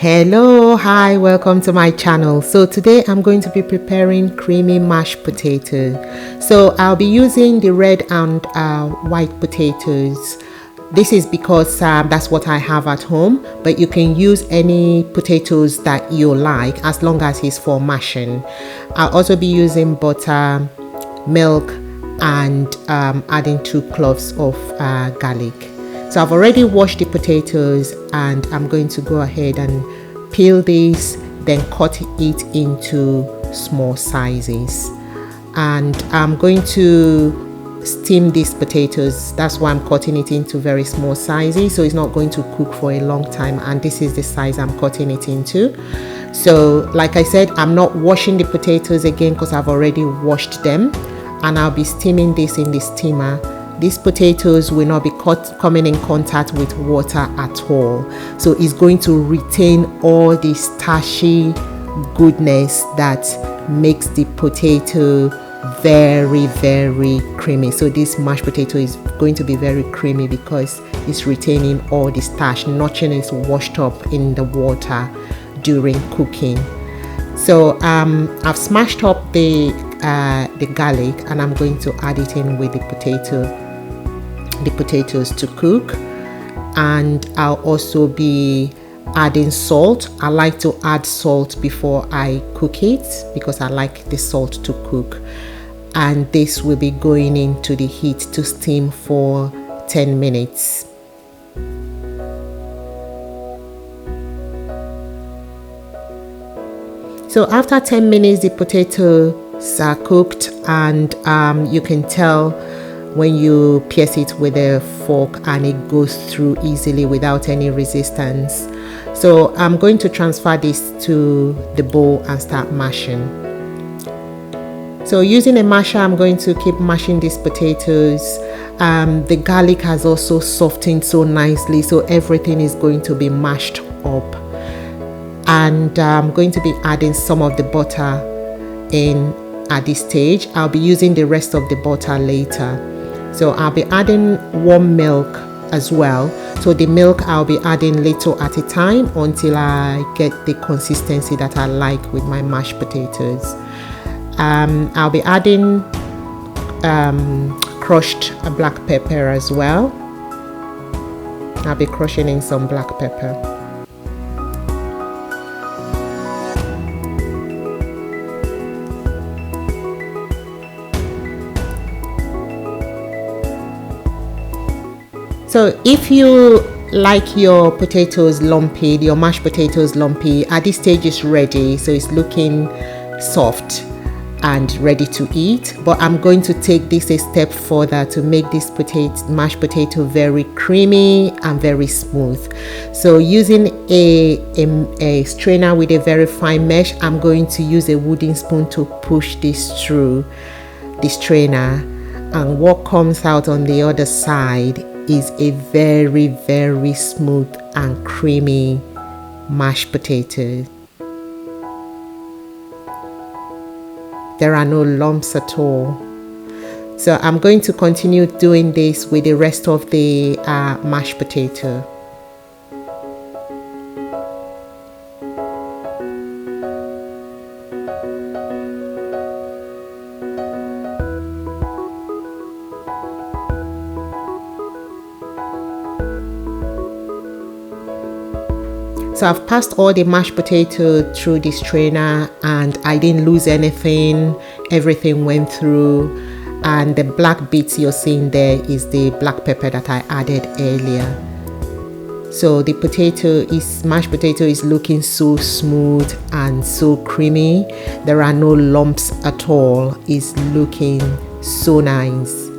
Hello, hi, welcome to my channel. So today I'm going to be preparing creamy mashed potato. So I'll be using the red and white potatoes. This is because that's what I have at home, but you can use any potatoes that you like as long as it's for mashing. I'll also be using butter, milk, and adding 2 cloves of garlic. So I've already washed the potatoes and I'm going to go ahead and peel this, then cut it into small sizes. And I'm going to steam these potatoes. That's why I'm cutting it into very small sizes, so it's not going to cook for a long time, and this is the size I'm cutting it into. So like I said, I'm not washing the potatoes again because I've already washed them, and I'll be steaming this in the steamer. These potatoes will not be coming in contact with water at all, so it's going to retain all the starchy goodness that makes the potato very creamy. So this mashed potato is going to be very creamy because it's retaining all the starch. Nothing is washed up in the water during cooking. So I've smashed up the garlic, and I'm going to add it in with the potatoes to cook. And I'll also be adding salt. I like to add salt before I cook it because I like the salt to cook. And this will be going into the heat to steam for 10 minutes. So after 10 minutes, the potatoes are cooked, and you can tell when you pierce it with a fork and it goes through easily without any resistance. So I'm going to transfer this to the bowl and start mashing. So using a masher, I'm going to keep mashing these potatoes. The garlic has also softened so nicely, so everything is going to be mashed up. And I'm going to be adding some of the butter in at this stage. I'll be using the rest of the butter later. So I'll be adding warm milk as well. So the milk I'll be adding little at a time until I get the consistency that I like with my mashed potatoes. I'll be adding crushed black pepper as well. I'll be crushing in some black pepper. So if you like your potatoes lumpy, your mashed potatoes lumpy, at this stage it's ready. So it's looking soft and ready to eat. But I'm going to take this a step further to make this mashed potato very creamy and very smooth. So using a strainer with a very fine mesh, I'm going to use a wooden spoon to push this through the strainer. And what comes out on the other side is a very smooth and creamy mashed potato. There are no lumps at all. So I'm going to continue doing this with the rest of the mashed potato. So I've passed all the mashed potato through the strainer, and I didn't lose anything. Everything went through, and the black bits you're seeing there is the black pepper that I added earlier. So the mashed potato is looking so smooth and so creamy. There are no lumps at all. It's looking so nice,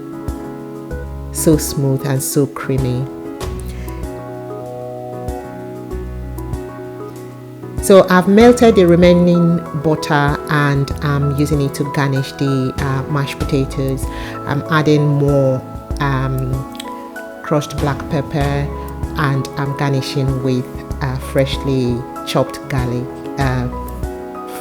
so smooth and so creamy. So I've melted the remaining butter and I'm using it to garnish the mashed potatoes. I'm adding more crushed black pepper, and I'm garnishing with freshly chopped garlic,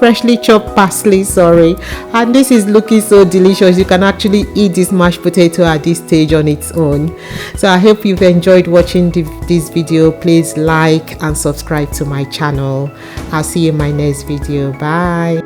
freshly chopped parsley, sorry. And this is looking so delicious. You can actually eat this mashed potato at this stage on its own. So I hope you've enjoyed watching this video. Please like and subscribe to my channel. I'll see you in my next video. Bye.